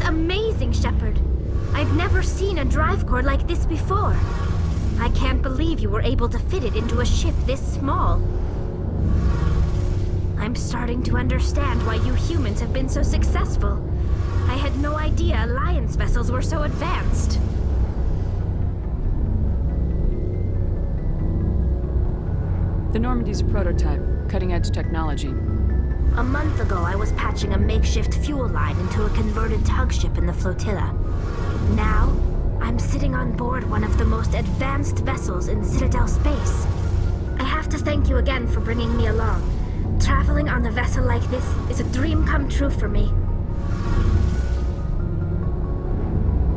amazing, Shepard. I've never seen a drive core like this before. I can't believe you were able to fit it into a ship this small. I'm starting to understand why you humans have been so successful. I had no idea Alliance vessels were so advanced. The Normandy's a prototype, cutting-edge technology. A month ago, I was patching a makeshift fuel line into a converted tug ship in the flotilla. Now, I'm sitting on board one of the most advanced vessels in Citadel space. I have to thank you again for bringing me along. Traveling on a vessel like this is a dream come true for me.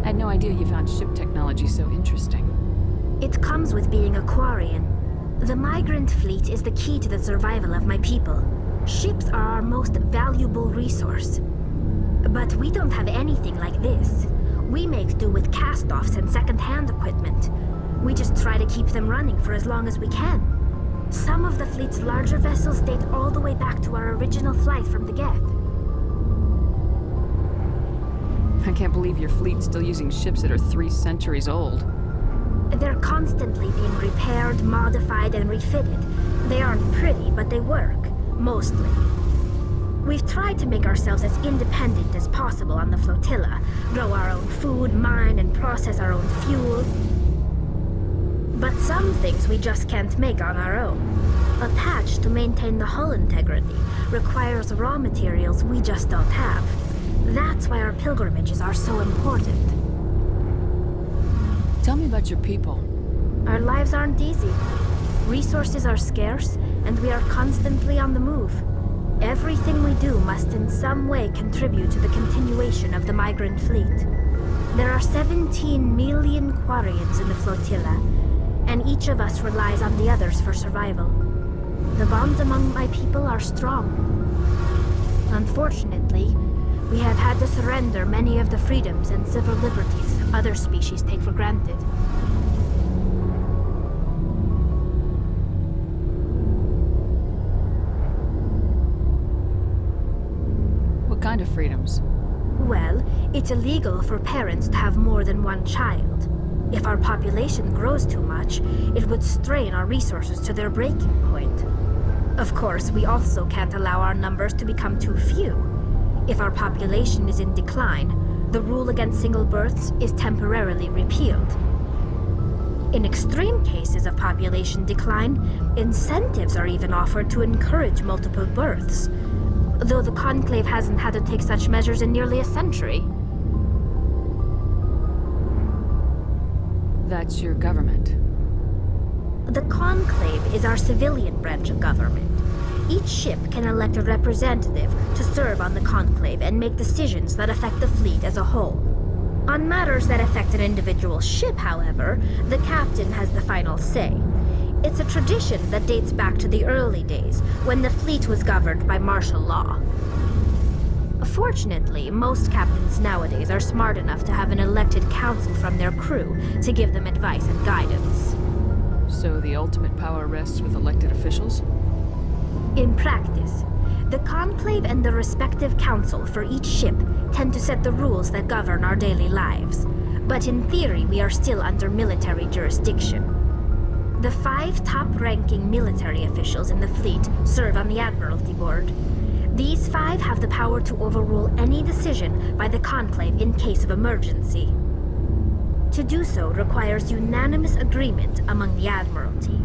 I had no idea you found ship technology so interesting. It comes with being a Quarian. The migrant fleet is the key to the survival of my people. Ships are our most valuable resource. But we don't have anything like this. We make do with cast-offs and second-hand equipment. We just try to keep them running for as long as we can. Some of the fleet's larger vessels date all the way back to our original flight from the Geth. I can't believe your fleet's still using ships that are 3 centuries old. They're constantly being repaired, modified, and refitted. They aren't pretty, but they work. Mostly. We've tried to make ourselves as independent as possible on the flotilla, grow our own food, mine, and process our own fuel. But some things we just can't make on our own. A patch to maintain the hull integrity requires raw materials we just don't have. That's why our pilgrimages are so important. Tell me about your people. Our lives aren't easy. Resources are scarce, and we are constantly on the move. Everything we do must in some way contribute to the continuation of the migrant fleet. There are 17 million Quarians in the flotilla, and each of us relies on the others for survival. The bonds among my people are strong. Unfortunately, we have had to surrender many of the freedoms and civil liberties other species take for granted. What kind of freedoms? Well, it's illegal for parents to have more than one child. If our population grows too much, it would strain our resources to their breaking point. Of course, we also can't allow our numbers to become too few. If our population is in decline, the rule against single births is temporarily repealed. In extreme cases of population decline, incentives are even offered to encourage multiple births, though the Conclave hasn't had to take such measures in nearly a century. That's your government. The Conclave is our civilian branch of government. Each ship can elect a representative to serve on the Conclave and make decisions that affect the fleet as a whole. On matters that affect an individual ship, however, the captain has the final say. It's a tradition that dates back to the early days, when the fleet was governed by martial law. Fortunately, most captains nowadays are smart enough to have an elected council from their crew to give them advice and guidance. So the ultimate power rests with elected officials? In practice, the Conclave and the respective council for each ship tend to set the rules that govern our daily lives. But in theory, we are still under military jurisdiction. The 5 top-ranking military officials in the fleet serve on the Admiralty Board. These 5 have the power to overrule any decision by the Conclave in case of emergency. To do so requires unanimous agreement among the Admiralty,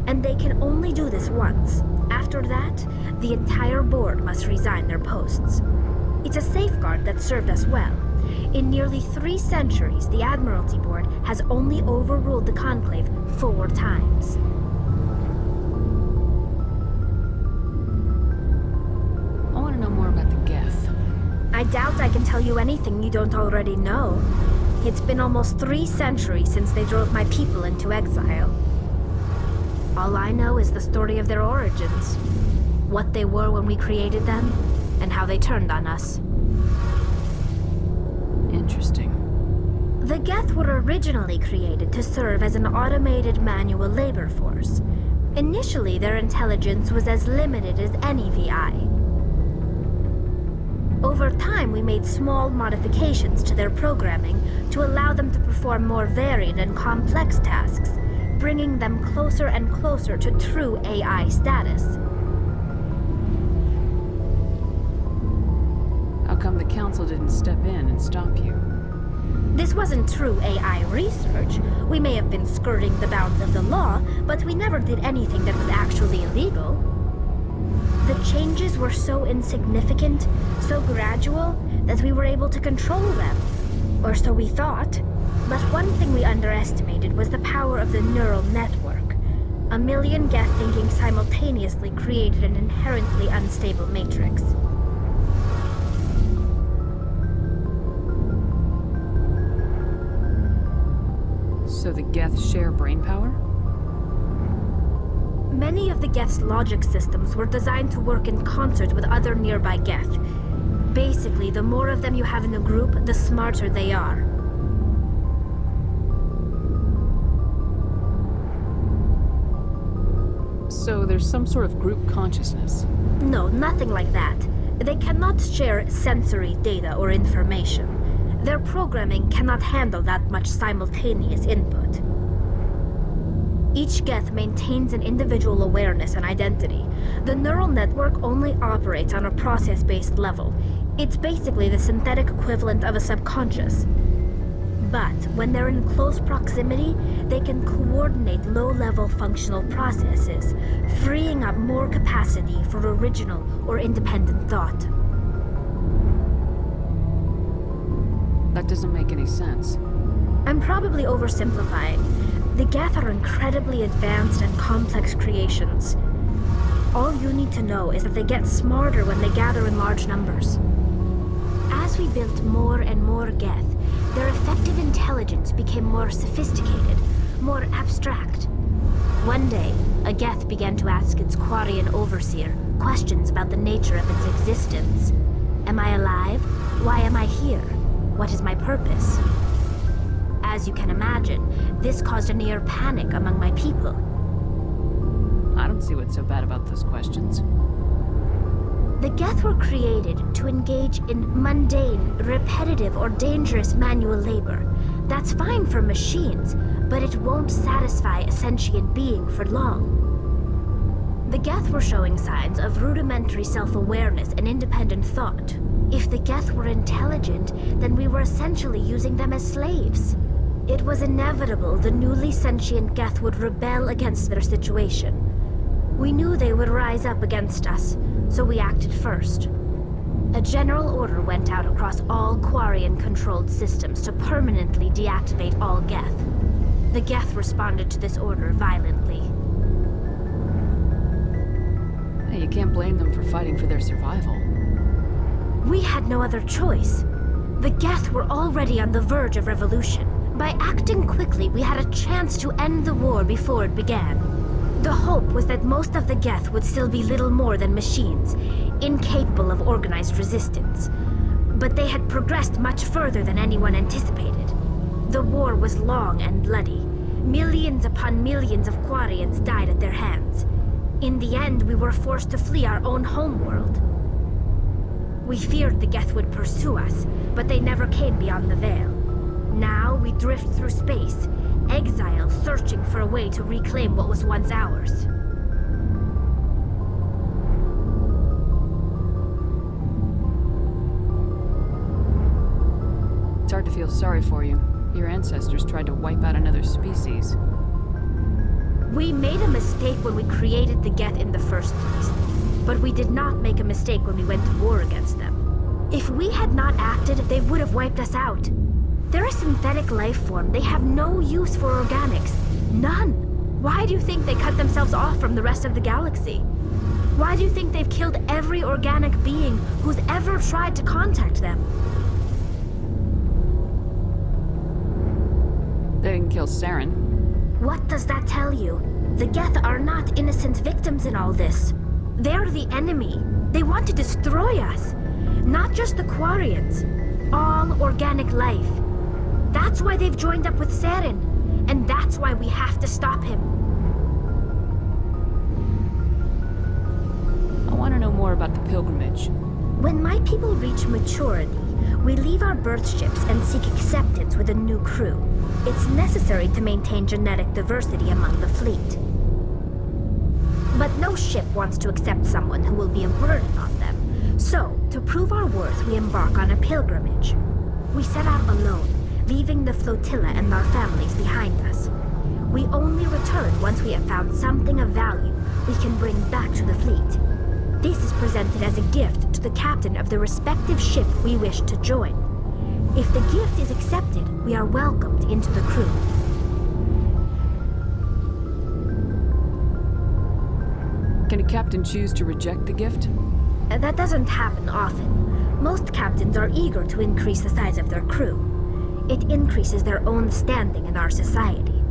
and they can only do this once. After that, the entire board must resign their posts. It's a safeguard that served us well. In nearly 3 centuries, the Admiralty Board has only overruled the Conclave 4 times. I want to know more about the Geth. I doubt I can tell you anything you don't already know. It's been almost 3 centuries since they drove my people into exile. All I know is the story of their origins, what they were when we created them, and how they turned on us. Interesting. The Geth were originally created to serve as an automated manual labor force. Initially, their intelligence was as limited as any VI. Over time, we made small modifications to their programming to allow them to perform more varied and complex tasks, bringing them closer and closer to true AI status. How come the Council didn't step in and stop you? This wasn't true AI research. We may have been skirting the bounds of the law, but we never did anything that was actually illegal. The changes were so insignificant, so gradual, that we were able to control them. Or so we thought. But one thing we underestimated was the power of the neural network. A million Geth thinking simultaneously created an inherently unstable matrix. So the Geth share brain power? Many of the Geth's logic systems were designed to work in concert with other nearby Geth. Basically, the more of them you have in a group, the smarter they are. So there's some sort of group consciousness? No, nothing like that. They cannot share sensory data or information. Their programming cannot handle that much simultaneous input. Each Geth maintains an individual awareness and identity. The neural network only operates on a process-based level. It's basically the synthetic equivalent of a subconscious. But when they're in close proximity, they can coordinate low-level functional processes, freeing up more capacity for original or independent thought. That doesn't make any sense. I'm probably oversimplifying. The Geth are incredibly advanced and complex creations. All you need to know is that they get smarter when they gather in large numbers. As we built more and more Geth, their effective intelligence became more sophisticated, more abstract. One day, a Geth began to ask its Quarian overseer questions about the nature of its existence. Am I alive? Why am I here? What is my purpose? As you can imagine, this caused a near panic among my people. I don't see what's so bad about those questions. The Geth were created to engage in mundane, repetitive, or dangerous manual labor. That's fine for machines, but it won't satisfy a sentient being for long. The Geth were showing signs of rudimentary self-awareness and independent thought. If the Geth were intelligent, then we were essentially using them as slaves. It was inevitable the newly sentient Geth would rebel against their situation. We knew they would rise up against us, so we acted first. A general order went out across all Quarian-controlled systems to permanently deactivate all Geth. The Geth responded to this order violently. Hey, you can't blame them for fighting for their survival. We had no other choice. The Geth were already on the verge of revolution. By acting quickly, we had a chance to end the war before it began. The hope was that most of the Geth would still be little more than machines, incapable of organized resistance. But they had progressed much further than anyone anticipated. The war was long and bloody. Millions upon millions of Quarians died at their hands. In the end, we were forced to flee our own homeworld. We feared the Geth would pursue us, but they never came beyond the Veil. Now we drift through space, exile searching for a way to reclaim what was once ours. It's hard to feel sorry for you. Your ancestors tried to wipe out another species. We made a mistake when we created the Geth in the first place. But we did not make a mistake when we went to war against them. If we had not acted, they would have wiped us out. They're a synthetic life form. They have no use for organics. None. Why do you think they cut themselves off from the rest of the galaxy? Why do you think they've killed every organic being who's ever tried to contact them? They didn't kill Saren. What does that tell you? The Geth are not innocent victims in all this. They're the enemy. They want to destroy us. Not just the Quarians. All organic life. That's why they've joined up with Saren. And that's why we have to stop him. I want to know more about the pilgrimage. When my people reach maturity, we leave our birth ships and seek acceptance with a new crew. It's necessary to maintain genetic diversity among the fleet. But no ship wants to accept someone who will be a burden on them. So, to prove our worth, we embark on a pilgrimage. We set out alone, leaving the flotilla and our families behind us. We only return once we have found something of value we can bring back to the fleet. This is presented as a gift to the captain of the respective ship we wish to join. If the gift is accepted, we are welcomed into the crew. Can a captain choose to reject the gift? That doesn't happen often. Most captains are eager to increase the size of their crew. It increases their own standing in our society.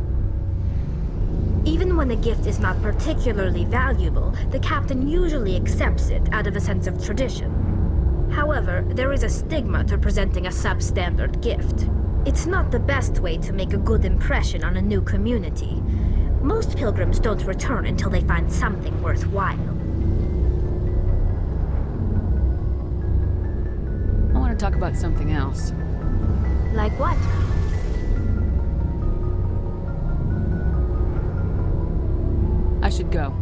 Even when a gift is not particularly valuable, the captain usually accepts it out of a sense of tradition. However, there is a stigma to presenting a substandard gift. It's not the best way to make a good impression on a new community. Most pilgrims don't return until they find something worthwhile. I want to talk about something else. Like what? I should go.